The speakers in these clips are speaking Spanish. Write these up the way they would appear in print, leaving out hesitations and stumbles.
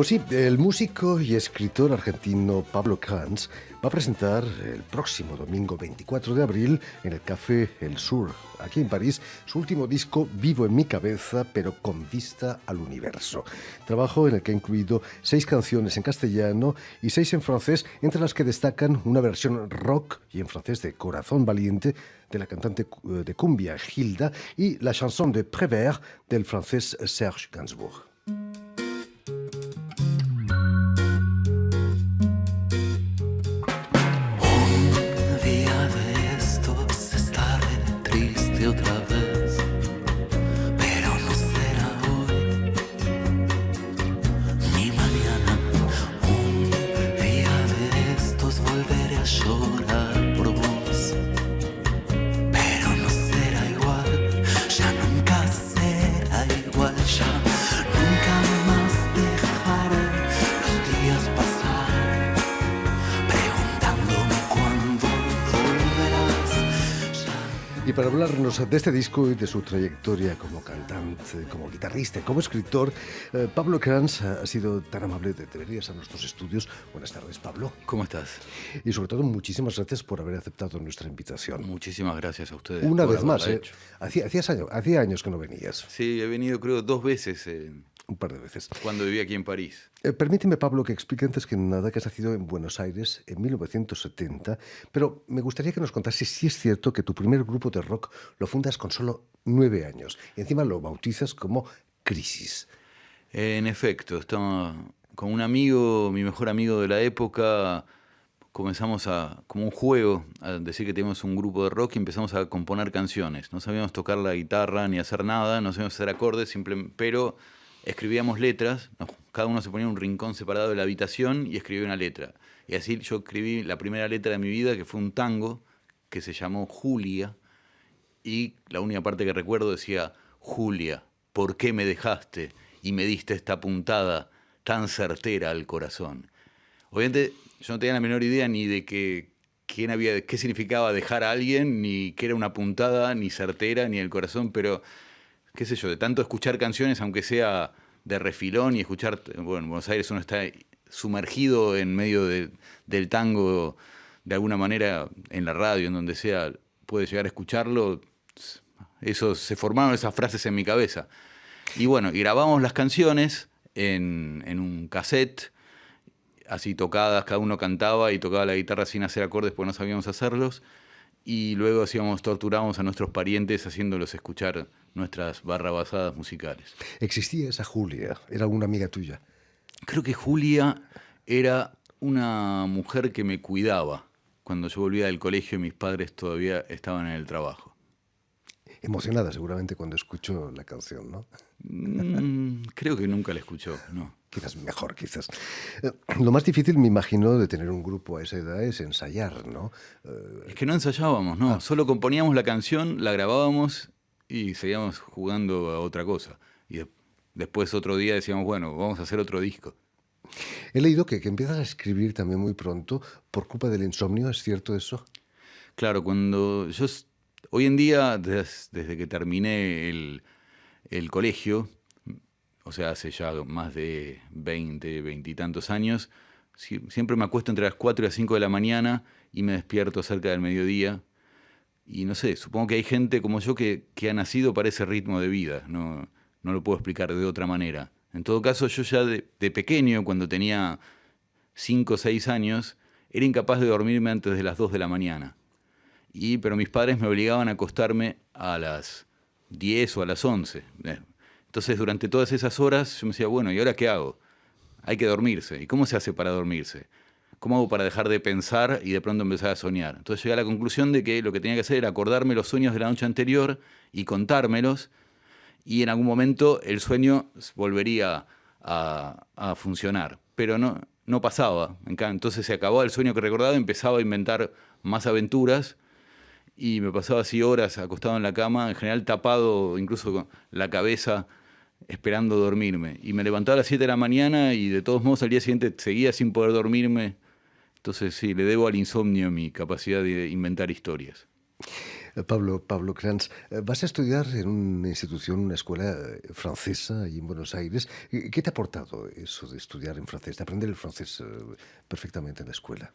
Pues sí, el músico y escritor argentino Pablo Cranz va a presentar el próximo domingo 24 de abril en el Café El Sur, aquí en París, su último disco Vivo en mi cabeza, pero con vista al universo. Trabajo en el que ha incluido 6 canciones en castellano y 6 en francés, entre las que destacan una versión rock y en francés de Corazón Valiente de la cantante de cumbia Gilda y la chanson de Prévert del francés Serge Gainsbourg. Otra vez, pero no será hoy ni mañana. Un día de estos volveré a llorar por vos, pero no será igual, ya nunca será igual, ya nunca más dejaré los días pasar preguntándome cuándo volverás. Y para hablarnos de este disco y de su trayectoria como cantante, como guitarrista y como escritor, Pablo Cranz ha sido tan amable de venir a nuestros estudios. Buenas tardes, Pablo. ¿Cómo estás? Y sobre todo, muchísimas gracias por haber aceptado nuestra invitación. Muchísimas gracias a ustedes. Una vez más, hecho. Hacía años que no venías. Sí, he venido creo 2 veces. Un par de veces. Cuando viví aquí en París. Permíteme, Pablo, que explique antes que nada que has nacido en Buenos Aires en 1970, pero me gustaría que nos contases si es cierto que tu primer grupo de rock lo fundas con solo 9 años y encima lo bautizas como Crisis. En efecto, estaba con un amigo, mi mejor amigo de la época, comenzamos como un juego, a decir que teníamos un grupo de rock y empezamos a componer canciones. No sabíamos tocar la guitarra ni hacer nada, no sabíamos hacer acordes, pero escribíamos letras, cada uno se ponía en un rincón separado de la habitación y escribía una letra. Y así yo escribí la primera letra de mi vida, que fue un tango, que se llamó Julia, y la única parte que recuerdo decía: Julia, ¿por qué me dejaste y me diste esta puntada tan certera al corazón? Obviamente yo no tenía la menor idea ni de qué significaba dejar a alguien, ni qué era una puntada, ni certera, ni el corazón, pero qué sé yo, de tanto escuchar canciones, aunque sea de refilón, y escuchar, bueno, en Buenos Aires uno está sumergido en medio del tango, de alguna manera, en la radio, en donde sea, puede llegar a escucharlo, se formaron esas frases en mi cabeza. Y bueno, y grabamos las canciones en un cassette, así tocadas, cada uno cantaba y tocaba la guitarra sin hacer acordes porque no sabíamos hacerlos, y luego torturábamos a nuestros parientes haciéndolos escuchar nuestras barrabasadas musicales. ¿Existía esa Julia? ¿Era una amiga tuya? Creo que Julia era una mujer que me cuidaba cuando yo volvía del colegio y mis padres todavía estaban en el trabajo. Emocionada seguramente cuando escucho la canción, ¿no? Creo que nunca la escuchó, no. Quizás mejor, quizás. Lo más difícil, me imagino, de tener un grupo a esa edad es ensayar, ¿no? Es que no ensayábamos, ¿no? Solo componíamos la canción, la grabábamos y seguíamos jugando a otra cosa. Y después otro día decíamos, bueno, vamos a hacer otro disco. He leído que empiezas a escribir también muy pronto por culpa del insomnio, ¿es cierto eso? Claro, hoy en día, desde que terminé el colegio, o sea, hace ya más de 20 y tantos años, siempre me acuesto entre las 4 y las 5 de la mañana y me despierto cerca del mediodía. Y no sé, supongo que hay gente como yo que ha nacido para ese ritmo de vida, no lo puedo explicar de otra manera. En todo caso, yo ya de pequeño, cuando tenía 5 o 6 años, era incapaz de dormirme antes de las 2 de la mañana. Pero mis padres me obligaban a acostarme a las 10 o a las 11. Entonces, durante todas esas horas, yo me decía, bueno, ¿y ahora qué hago? Hay que dormirse. ¿Y cómo se hace para dormirse? ¿Cómo hago para dejar de pensar y de pronto empezar a soñar? Entonces llegué a la conclusión de que lo que tenía que hacer era acordarme los sueños de la noche anterior y contármelos, y en algún momento el sueño volvería a funcionar. Pero no pasaba. Entonces se acababa el sueño que recordaba, empezaba a inventar más aventuras, y me pasaba así horas acostado en la cama, en general tapado, incluso con la cabeza, esperando dormirme. Y me levantaba a las 7 de la mañana y de todos modos al día siguiente seguía sin poder dormirme. Entonces sí, le debo al insomnio mi capacidad de inventar historias. Pablo Crans, vas a estudiar en una institución, una escuela francesa ahí en Buenos Aires. ¿Qué te ha aportado eso de estudiar en francés, de aprender el francés perfectamente en la escuela?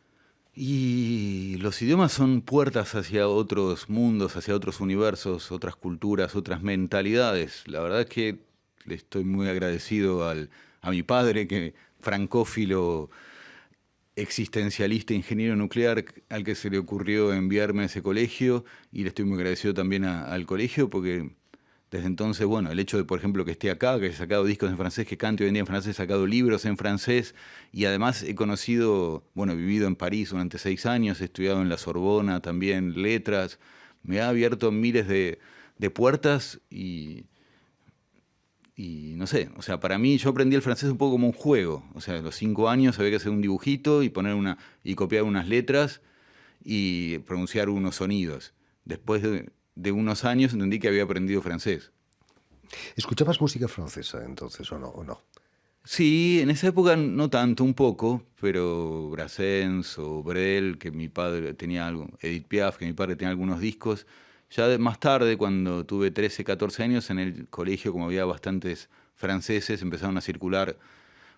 Y los idiomas son puertas hacia otros mundos, hacia otros universos, otras culturas, otras mentalidades. La verdad es que le estoy muy agradecido a mi padre, que francófilo, existencialista, ingeniero nuclear, al que se le ocurrió enviarme a ese colegio, y le estoy muy agradecido también al colegio porque desde entonces, bueno, el hecho de, por ejemplo, que esté acá, que haya sacado discos en francés, que cante hoy en día en francés, he sacado libros en francés, y además he conocido, bueno, he vivido en París durante 6 años, he estudiado en la Sorbona también letras, me ha abierto miles de puertas y no sé, o sea, para mí yo aprendí el francés un poco como un juego. O sea, a los 5 años había que hacer un dibujito y y copiar unas letras y pronunciar unos sonidos. Después de unos años entendí que había aprendido francés. ¿Escuchabas música francesa entonces o no? Sí, en esa época no tanto, un poco, pero Brassens o Brel, que mi padre tenía algo, Edith Piaf, que mi padre tenía algunos discos. Ya más tarde, cuando tuve 13, 14 años, en el colegio, como había bastantes franceses, empezaron a circular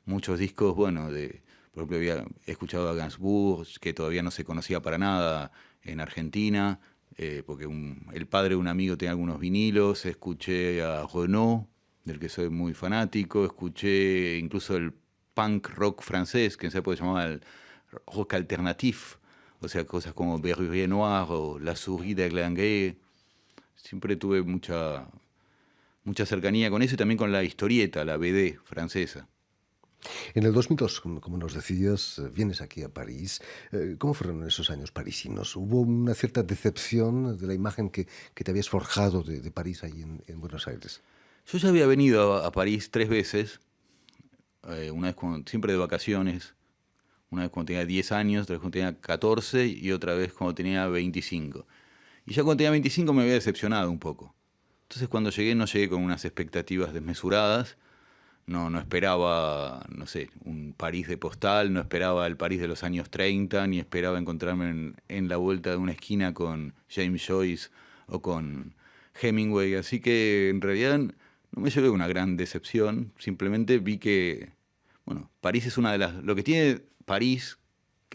muchos discos, bueno, por ejemplo, había escuchado a Gainsbourg, que todavía no se conocía para nada en Argentina, porque el padre de un amigo tenía algunos vinilos, escuché a Renaud, del que soy muy fanático, escuché incluso el punk rock francés, que en esa época se llamaba el rock alternatif, o sea, cosas como Berrurier Noir o La Souris de Glanguet. Siempre tuve mucha cercanía con eso y también con la historieta, la BD francesa. En el 2002, como nos decías, vienes aquí a París. ¿Cómo fueron esos años parisinos? ¿Hubo una cierta decepción de la imagen que te habías forjado de París ahí en Buenos Aires? Yo ya había venido a París 3 veces, una vez siempre de vacaciones, una vez cuando tenía 10 años, otra vez cuando tenía 14 y otra vez cuando tenía 25. Y ya cuando tenía 25 me había decepcionado un poco. Entonces cuando llegué no llegué con unas expectativas desmesuradas, no esperaba, no sé, un París de postal, no esperaba el París de los años 30, ni esperaba encontrarme en la vuelta de una esquina con James Joyce o con Hemingway, así que en realidad no me llevé una gran decepción, simplemente vi que, bueno, París es una de las... Lo que tiene París,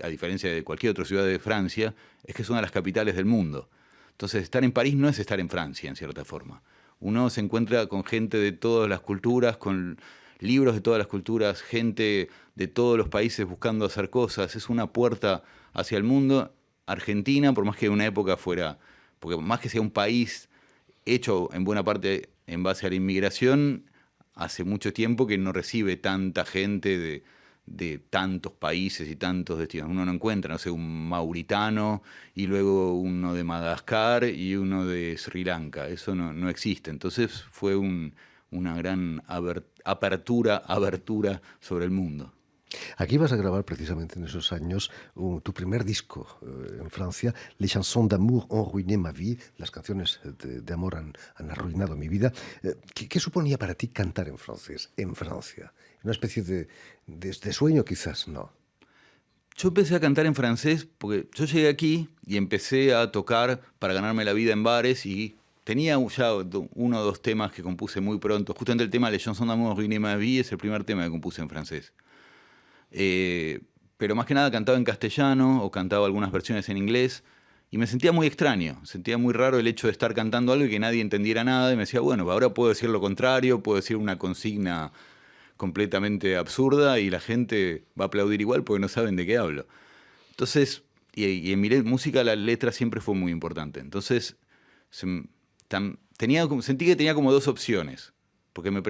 a diferencia de cualquier otra ciudad de Francia, es que es una de las capitales del mundo. Entonces, estar en París no es estar en Francia, en cierta forma. Uno se encuentra con gente de todas las culturas, con libros de todas las culturas, gente de todos los países buscando hacer cosas. Es una puerta hacia el mundo. Argentina, por más que una época fuera, porque más que sea un país hecho en buena parte en base a la inmigración, hace mucho tiempo que no recibe tanta gente de tantos países y tantos destinos. Uno no encuentra, no sé, un mauritano y luego uno de Madagascar y uno de Sri Lanka. Eso no existe. Entonces fue una gran abertura sobre el mundo. Aquí vas a grabar precisamente en esos años tu primer disco en Francia, Les chansons d'amour ont ruiné ma vie, las canciones de amor han arruinado mi vida. ¿Qué suponía para ti cantar en francés, en Francia? Una especie de sueño quizás, ¿no? Yo empecé a cantar en francés porque yo llegué aquí y empecé a tocar para ganarme la vida en bares y tenía ya 1 o 2 temas que compuse muy pronto. Justamente el tema Les chansons d'amour ont ruiné ma vie es el primer tema que compuse en francés. Pero más que nada cantaba en castellano o cantaba algunas versiones en inglés y me sentía muy extraño, sentía muy raro el hecho de estar cantando algo y que nadie entendiera nada y me decía, bueno, ahora puedo decir lo contrario, puedo decir una consigna completamente absurda y la gente va a aplaudir igual porque no saben de qué hablo. Entonces, y en mi música la letra siempre fue muy importante. Entonces, sentí que tenía como 2 opciones. Porque me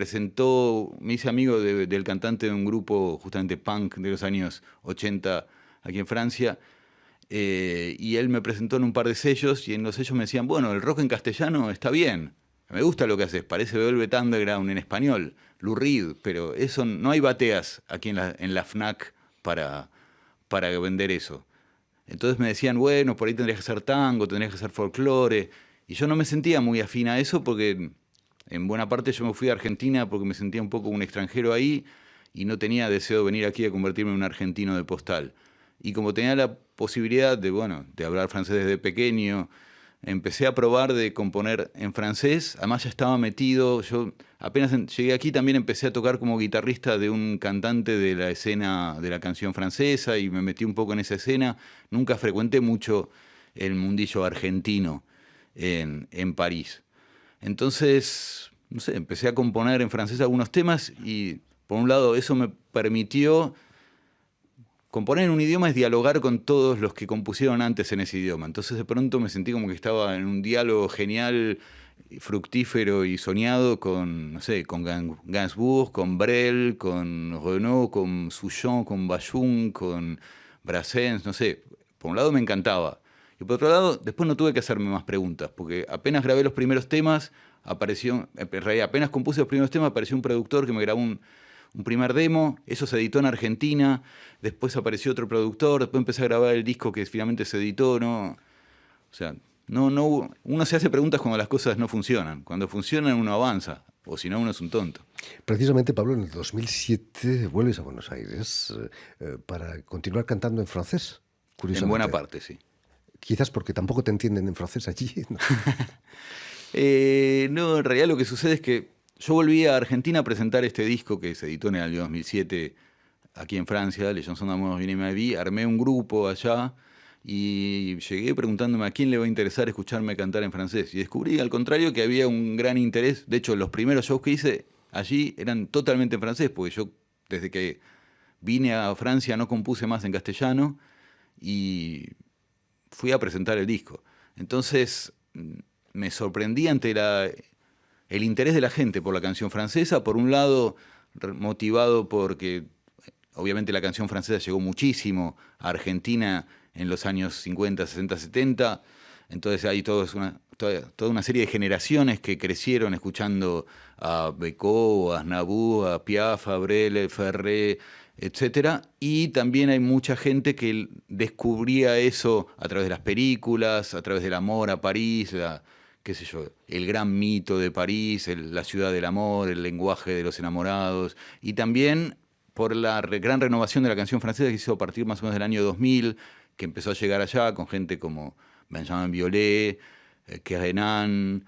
hice amigo del cantante de un grupo justamente punk de los años 80 aquí en Francia, y él me presentó en un par de sellos, y en los sellos me decían, bueno, el rock en castellano está bien, me gusta lo que haces, parece Velvet Underground en español, Lou Reed, pero eso no hay bateas aquí en la FNAC para vender eso. Entonces me decían, bueno, por ahí tendrías que hacer tango, tendrías que hacer folclore, y yo no me sentía muy afín a eso porque... En buena parte yo me fui a Argentina porque me sentía un poco un extranjero ahí y no tenía deseo de venir aquí a convertirme en un argentino de postal. Y como tenía la posibilidad de hablar francés desde pequeño, empecé a probar de componer en francés. Además ya estaba metido, yo apenas llegué aquí también empecé a tocar como guitarrista de un cantante de la escena de la canción francesa y me metí un poco en esa escena. Nunca frecuenté mucho el mundillo argentino en París. Entonces, no sé, empecé a componer en francés algunos temas y por un lado eso me permitió. Componer en un idioma es dialogar con todos los que compusieron antes en ese idioma. Entonces de pronto me sentí como que estaba en un diálogo genial, fructífero y soñado con, no sé, con Gainsbourg, con Brel, con Renaud, con Souchon, con Bajun, con Brassens, no sé. Por un lado me encantaba. Y por otro lado, después no tuve que hacerme más preguntas, porque apenas grabé los primeros temas, apareció, en realidad apenas compuse los primeros temas, apareció un productor que me grabó un primer demo, eso se editó en Argentina, después apareció otro productor, después empecé a grabar el disco que finalmente se editó, ¿no? O sea, uno se hace preguntas cuando las cosas no funcionan. Cuando funcionan uno avanza, o si no uno es un tonto. Precisamente, Pablo, en el 2007 vuelves a Buenos Aires para continuar cantando en francés, curiosamente. En buena parte, sí. Quizás porque tampoco te entienden en francés allí, ¿no? No, en realidad lo que sucede es que yo volví a Argentina a presentar este disco que se editó en el año 2007 aquí en Francia, Les Chansons d'amour d'une ma vie. Armé un grupo allá y llegué preguntándome a quién le va a interesar escucharme cantar en francés. Y descubrí, al contrario, que había un gran interés. De hecho, los primeros shows que hice allí eran totalmente en francés, porque yo desde que vine a Francia no compuse más en castellano y fui a presentar el disco. Entonces me sorprendí ante el interés de la gente por la canción francesa, por un lado motivado porque obviamente la canción francesa llegó muchísimo a Argentina en los años 50, 60, 70, entonces hay toda una serie de generaciones que crecieron escuchando a Becot, a Aznavour, a Piaf, a Brel, Ferré, etc. Y también hay mucha gente que descubría eso a través de las películas, a través del amor a París, qué sé yo, el gran mito de París, la ciudad del amor, el lenguaje de los enamorados, y también por la gran renovación de la canción francesa que hizo a partir más o menos del año 2000, que empezó a llegar allá con gente como Benjamin Biolay, Kerenan,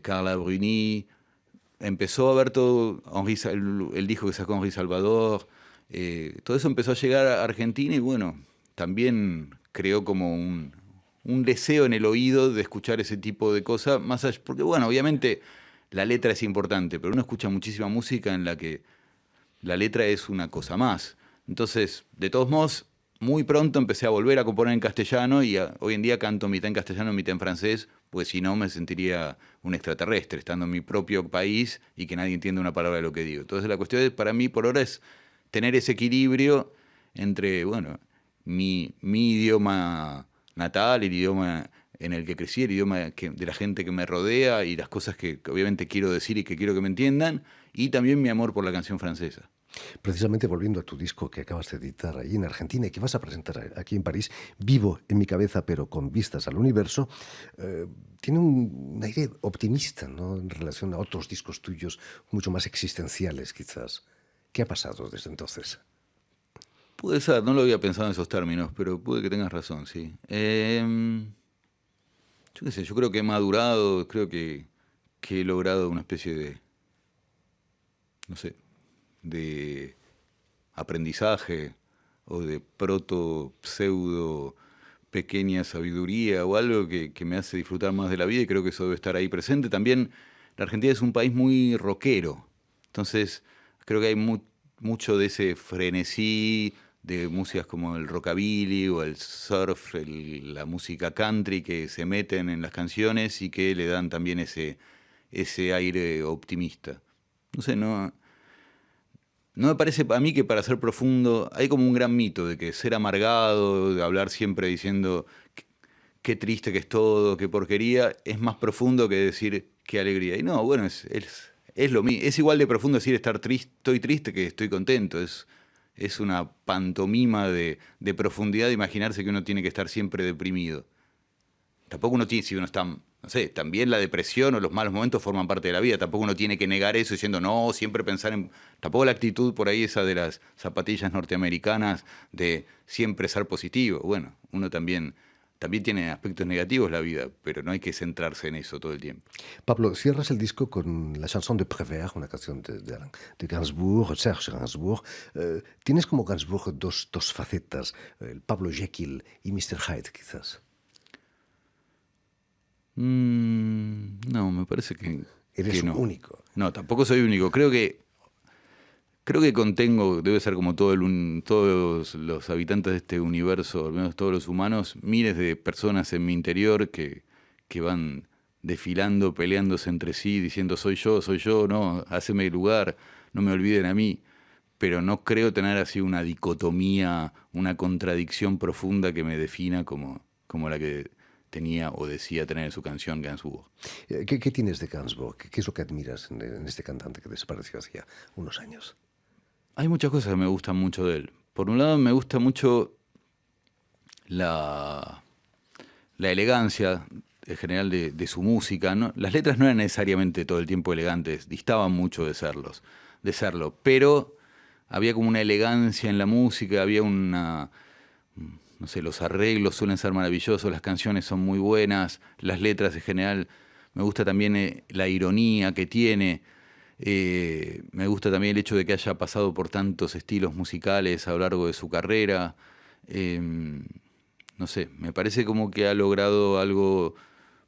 Carla Bruni. Empezó a ver todo, el disco que sacó Henri Salvador, todo eso empezó a llegar a Argentina y bueno, también creó como un deseo en el oído de escuchar ese tipo de cosas, más allá, porque bueno, obviamente la letra es importante, pero uno escucha muchísima música en la que la letra es una cosa más. Entonces, de todos modos, muy pronto empecé a volver a componer en castellano y hoy en día canto mitad en castellano, mitad en francés, pues si no me sentiría un extraterrestre, estando en mi propio país y que nadie entienda una palabra de lo que digo. Entonces la cuestión para mí por ahora es tener ese equilibrio entre, bueno, mi idioma natal, el idioma en el que crecí, el idioma de la gente que me rodea y las cosas que obviamente quiero decir y que quiero que me entiendan, y también mi amor por la canción francesa. Precisamente volviendo a tu disco que acabas de editar ahí en Argentina y que vas a presentar aquí en París, Vivo en mi cabeza pero con vistas al universo, tiene un aire optimista, ¿no?, en relación a otros discos tuyos mucho más existenciales quizás. ¿Qué ha pasado desde entonces? Puede ser, no lo había pensado en esos términos, pero puede que tengas razón, sí. Yo qué sé, yo creo que he madurado, creo que he logrado una especie de, no sé, de aprendizaje o de pseudo pequeña sabiduría o algo que me hace disfrutar más de la vida y creo que eso debe estar ahí presente. También la Argentina es un país muy rockero, entonces creo que hay mucho de ese frenesí de músicas como el rockabilly o el surf, la música country que se meten en las canciones y que le dan también ese aire optimista. No sé, no me parece a mí que para ser profundo hay como un gran mito de que ser amargado, de hablar siempre diciendo qué triste que es todo, qué porquería, es más profundo que decir qué alegría. Y no, bueno, es lo mismo. Es igual de profundo decir estoy triste que estoy contento. Es una pantomima de profundidad de imaginarse que uno tiene que estar siempre deprimido. Tampoco uno tiene, si uno está, no sé, también la depresión o los malos momentos forman parte de la vida. Tampoco uno tiene que negar eso diciendo, no, siempre pensar en... Tampoco la actitud por ahí esa de las zapatillas norteamericanas de siempre ser positivo. Bueno, uno también también tiene aspectos negativos la vida, pero no hay que centrarse en eso todo el tiempo. Pablo, cierras el disco con la chanson de Prévert, una canción de Gainsbourg, Serge Gainsbourg. Tienes como Gainsbourg dos facetas, el Pablo Jekyll y Mr. Hyde, quizás. No, me parece que Eres no. único. No, tampoco soy único. Creo que contengo, debe ser como todos los habitantes de este universo, al menos todos los humanos, miles de personas en mi interior que van desfilando, peleándose entre sí, diciendo soy yo, no, haceme lugar, no me olviden a mí. Pero no creo tener así una dicotomía, una contradicción profunda que me defina como la que tenía o decía tener en su canción Gainsbourg. ¿Qué tienes de Gainsbourg? ¿Qué es lo que admiras en este cantante que desapareció hacía unos años? Hay muchas cosas que me gustan mucho de él. Por un lado me gusta mucho la elegancia en general de su música, ¿no? Las letras no eran necesariamente todo el tiempo elegantes, distaban mucho de serlo, pero había como una elegancia en la música, había no sé, los arreglos suelen ser maravillosos, las canciones son muy buenas, las letras en general, me gusta también la ironía que tiene. Me gusta también el hecho de que haya pasado por tantos estilos musicales a lo largo de su carrera. No sé, me parece como que ha logrado algo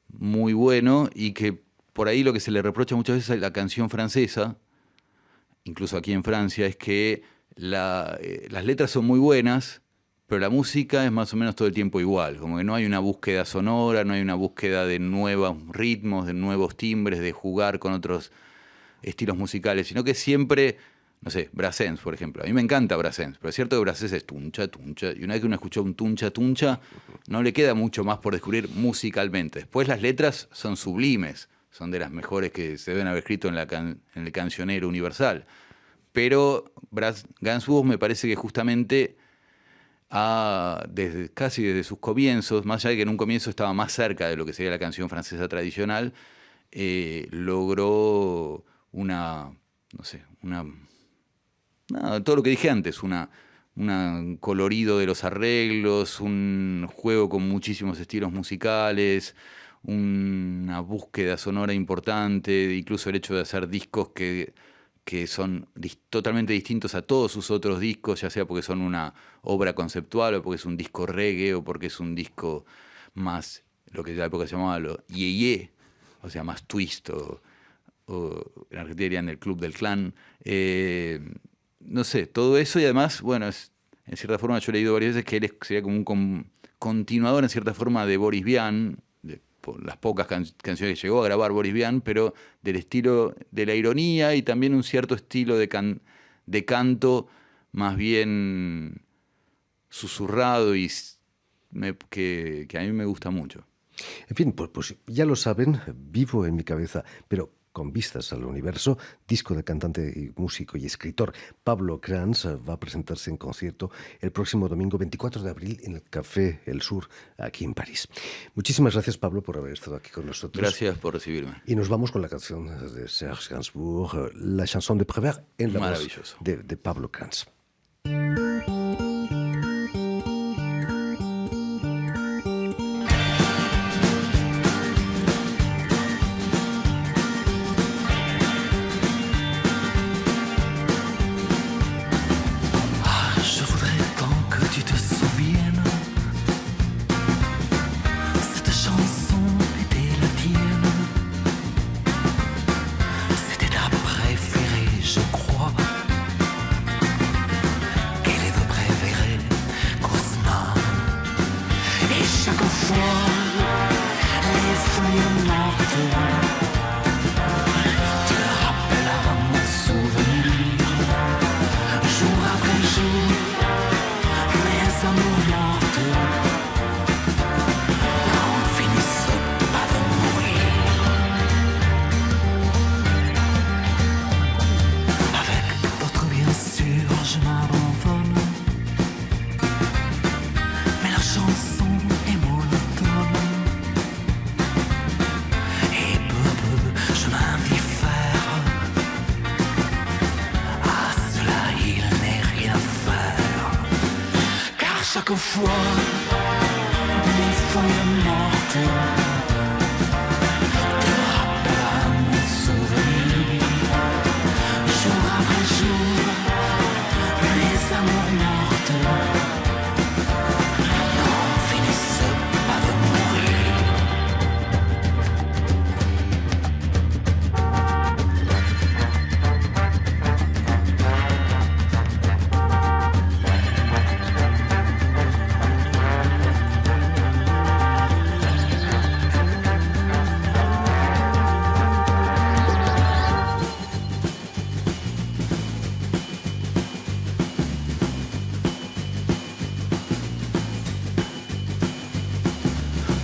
muy bueno y que por ahí lo que se le reprocha muchas veces a la canción francesa, incluso aquí en Francia, es que las letras son muy buenas, pero la música es más o menos todo el tiempo igual. Como que no hay una búsqueda sonora, no hay una búsqueda de nuevos ritmos, de nuevos timbres, de jugar con otros estilos musicales, sino que siempre, no sé, Brassens, por ejemplo. A mí me encanta Brassens, pero es cierto que Brassens es tuncha, tuncha, y una vez que uno escuchó un tuncha, tuncha, no le queda mucho más por descubrir musicalmente. Después las letras son sublimes, son de las mejores que se deben haber escrito en el cancionero universal. Pero Gainsbourg me parece que justamente casi desde sus comienzos, más allá de que en un comienzo estaba más cerca de lo que sería la canción francesa tradicional, logró todo lo que dije antes, un colorido de los arreglos, un juego con muchísimos estilos musicales, una búsqueda sonora importante, incluso el hecho de hacer discos que son totalmente distintos a todos sus otros discos, ya sea porque son una obra conceptual o porque es un disco reggae o porque es un disco más, lo que en la época se llamaba lo yeye, o sea, más twist o en Argentina dirían el Club del Clan. No sé, todo eso y además, bueno, en cierta forma yo he leído varias veces que él sería como un continuador en cierta forma de Boris Vian, por las pocas canciones que llegó a grabar Boris Vian, pero del estilo de la ironía y también un cierto estilo de canto más bien susurrado y que a mí me gusta mucho. En fin, pues ya lo saben, vivo en mi cabeza, pero con vistas al universo, disco del cantante y músico y escritor Pablo Crans va a presentarse en concierto el próximo domingo 24 de abril en el Café El Sur, aquí en París. Muchísimas gracias, Pablo, por haber estado aquí con nosotros. Gracias por recibirme. Y nos vamos con la canción de Serge Gainsbourg, la chanson de Prévert, en la voz de Pablo Crans. Chaque fois, les fois folie morte te rappelle mon souvenir. Jour après jour, les amours mortes n'en finissent pas de mourir.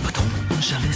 Peut-on jamais